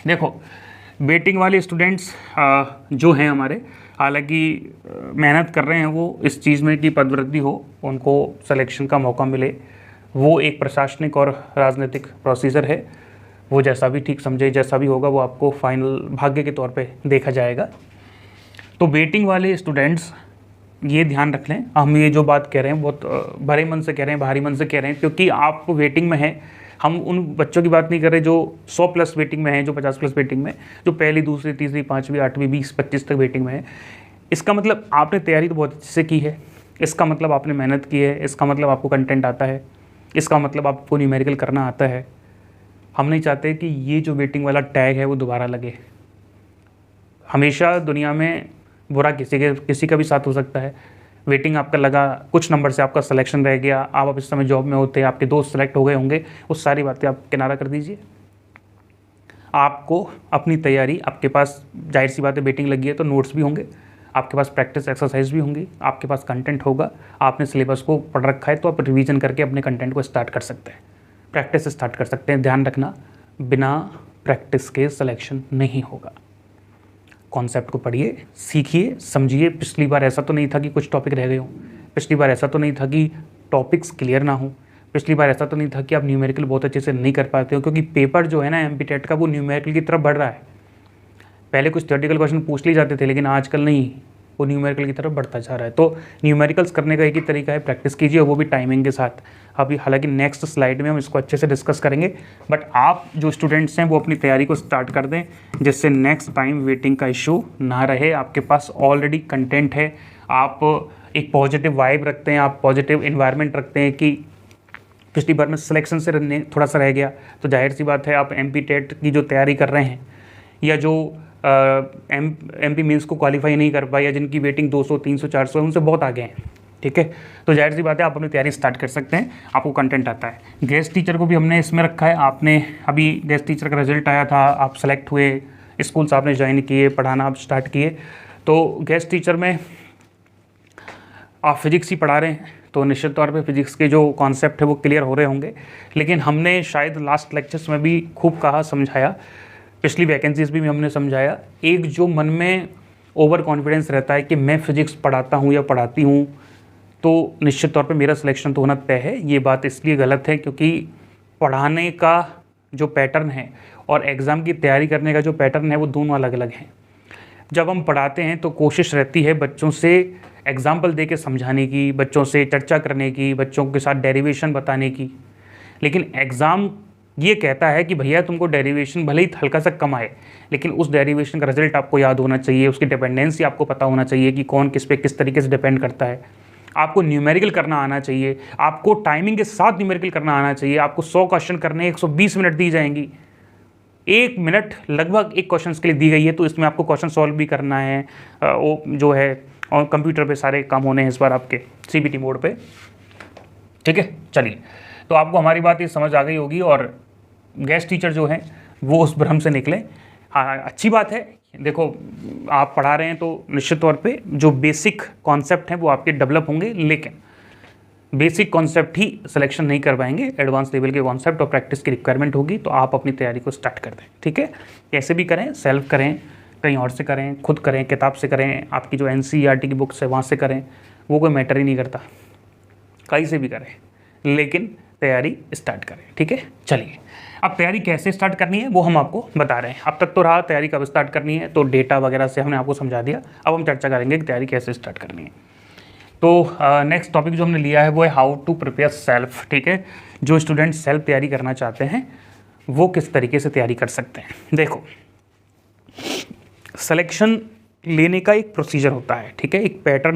देखो वेटिंग वाले स्टूडेंट्स जो हैं हमारे, हालांकि मेहनत कर रहे हैं वो इस चीज़ में कि पदवृद्धि हो, उनको सिलेक्शन का मौका मिले, वो एक प्रशासनिक और राजनीतिक प्रोसीजर है। वो जैसा भी ठीक समझे, जैसा भी होगा वो आपको फाइनल भाग्य के तौर पे देखा जाएगा। तो वेटिंग वाले स्टूडेंट्स ये ध्यान रख लें, हम ये जो बात कह रहे हैं बहुत भरे मन से कह रहे हैं, भारी मन से कह रहे हैं, क्योंकि आप वेटिंग में हैं। हम उन बच्चों की बात नहीं कर रहे जो 100 प्लस वेटिंग में हैं, जो 50 प्लस वेटिंग में, जो पहली, दूसरी, तीसरी, पाँचवीं, 8वीं, 20, 25 तक वेटिंग में है। इसका मतलब आपने तैयारी तो बहुत अच्छे से की है, इसका मतलब आपने मेहनत की है, इसका मतलब आपको कंटेंट आता है, इसका मतलब आपको न्यूमेरिकल करना आता है। हम नहीं चाहते कि ये जो वेटिंग वाला टैग है वो दोबारा लगे। हमेशा दुनिया में बुरा किसी का भी साथ हो सकता है। वेटिंग आपका लगा, कुछ नंबर से आपका सिलेक्शन रह गया, आप इस समय जॉब में होते, आपके दोस्त सेलेक्ट हो गए होंगे, उस सारी बातें आप किनारा कर दीजिए। आपको अपनी तैयारी, आपके पास जाहिर सी बात है वेटिंग लगी है तो नोट्स भी होंगे, आपके पास प्रैक्टिस एक्सरसाइज भी होंगी, आपके पास कंटेंट होगा, आपने सिलेबस को पढ़ रखा है तो आप रिवीजन करके अपने कंटेंट को स्टार्ट कर सकते हैं, प्रैक्टिस स्टार्ट कर सकते हैं। ध्यान रखना, बिना प्रैक्टिस के सिलेक्शन नहीं होगा। कॉन्सेप्ट को पढ़िए, सीखिए, समझिए। पिछली बार ऐसा तो नहीं था कि कुछ टॉपिक रह गए हों, पिछली बार ऐसा तो नहीं था कि टॉपिक्स क्लियर ना हो, पिछली बार ऐसा तो नहीं था कि आप न्यूमेरिकल बहुत अच्छे से नहीं कर पाते हो, क्योंकि पेपर जो है ना एमपी टेट का वो न्यूमेरिकल की तरफ बढ़ रहा है। पहले कुछ थ्योरेटिकल क्वेश्चन पूछ लिए जाते थे, लेकिन आजकल नहीं, वो न्यूमेरिकल की तरफ बढ़ता जा रहा है। तो न्यूमेरिकल्स करने का एक ही तरीका है, प्रैक्टिस कीजिए, वो भी टाइमिंग के साथ। अभी हालांकि नेक्स्ट स्लाइड में हम इसको अच्छे से डिस्कस करेंगे, बट आप जो स्टूडेंट्स हैं वो अपनी तैयारी को स्टार्ट कर दें, जिससे नेक्स्ट टाइम वेटिंग का इशू ना रहे। आपके पास ऑलरेडी कंटेंट है, आप एक पॉजिटिव वाइब रखते हैं, आप पॉजिटिव इन्वायरमेंट रखते हैं कि पिछली बार में सिलेक्शन से थोड़ा सा रह गया, तो जाहिर सी बात है आप एमपी टेट की जो तैयारी कर रहे हैं, या जो एमपी मेंस को क्वालिफाई नहीं कर पाए, या जिनकी वेटिंग 200, 300, 400 है, उनसे बहुत आगे हैं, ठीक है। तो जाहिर सी बात है आप अपनी तैयारी स्टार्ट कर सकते हैं, आपको कंटेंट आता है। गेस्ट टीचर को भी हमने इसमें रखा है। आपने अभी गेस्ट टीचर का रिजल्ट आया था, आप सेलेक्ट हुए, स्कूल्स आपने ज्वाइन किए, पढ़ाना आप स्टार्ट किए, तो गेस्ट टीचर में आप फिजिक्स ही पढ़ा रहे हैं तो निश्चित तौर पे फिजिक्स के जो कॉन्सेप्ट है वो क्लियर हो रहे होंगे। लेकिन हमने शायद लास्ट लेक्चर्स में भी खूब कहा, समझाया, पिछली वैकेंसीज भी हमने समझाया, एक जो मन में ओवर कॉन्फिडेंस रहता है कि मैं फिजिक्स पढ़ाता हूँ या पढ़ाती हूँ तो निश्चित तौर पे मेरा सिलेक्शन तो होना तय है। ये बात इसलिए गलत है क्योंकि पढ़ाने का जो पैटर्न है और एग्ज़ाम की तैयारी करने का जो पैटर्न है वो दोनों अलग अलग हैं। जब हम पढ़ाते हैं तो कोशिश रहती है बच्चों से एग्जाम्पल दे के समझाने की, बच्चों से चर्चा करने की, बच्चों के साथ डेरिवेशन बताने की। लेकिन एग्ज़ाम ये कहता है कि भैया तुमको डेरिवेशन भले ही हल्का सा कम आए, लेकिन उस डेरिवेशन का रिजल्ट आपको याद होना चाहिए, उसकी डिपेंडेंसी आपको पता होना चाहिए कि कौन किस पे किस तरीके से डिपेंड करता है। आपको न्यूमेरिकल करना आना चाहिए, आपको टाइमिंग के साथ न्यूमेरिकल करना आना चाहिए। आपको 100 क्वेश्चन करने 120 मिनट दी जाएंगी, 1 मिनट लगभग एक क्वेश्चन के लिए दी गई है, तो इसमें आपको क्वेश्चन सॉल्व भी करना है। वो जो है और कंप्यूटर पे सारे काम होने हैं इस बार आपके सीबीटी मोड पे, ठीक है। चलिए, तो आपको हमारी बात ये समझ आ गई होगी और गेस्ट टीचर जो हैं वो उस भ्रम से निकले। हाँ, अच्छी बात है। देखो, आप पढ़ा रहे हैं तो निश्चित तौर पे जो बेसिक कॉन्सेप्ट हैं वो आपके डेवलप होंगे, लेकिन बेसिक कॉन्सेप्ट ही सिलेक्शन नहीं कर पाएंगे, एडवांस लेवल के कॉन्सेप्ट और प्रैक्टिस की रिक्वायरमेंट होगी। तो आप अपनी तैयारी को स्टार्ट कर दें, ठीक है। कैसे भी करें, सेल्फ करें, कहीं और से करें, खुद करें, किताब से करें, आपकी जो एनसीईआरटी की बुक्स है वहाँ से करें, वो कोई मैटर ही नहीं करता, कहीं से भी करें, लेकिन तैयारी स्टार्ट करें, ठीक है। चलिए, अब तैयारी कैसे स्टार्ट करनी है वो हम आपको बता रहे हैं। अब तक तो रहा तैयारी कब स्टार्ट करनी है, तो डेटा वगैरह से हमने आपको समझा दिया। अब हम चर्चा करेंगे कि तैयारी कैसे स्टार्ट करनी है। तो नेक्स्ट टॉपिक जो हमने लिया है वो है हाउ टू प्रिपेयर सेल्फ, ठीक है। जो स्टूडेंट सेल्फ तैयारी करना चाहते हैं वो किस तरीके से तैयारी कर सकते हैं। देखो, सिलेक्शन लेने का एक प्रोसीजर होता है, ठीक है, एक पैटर्न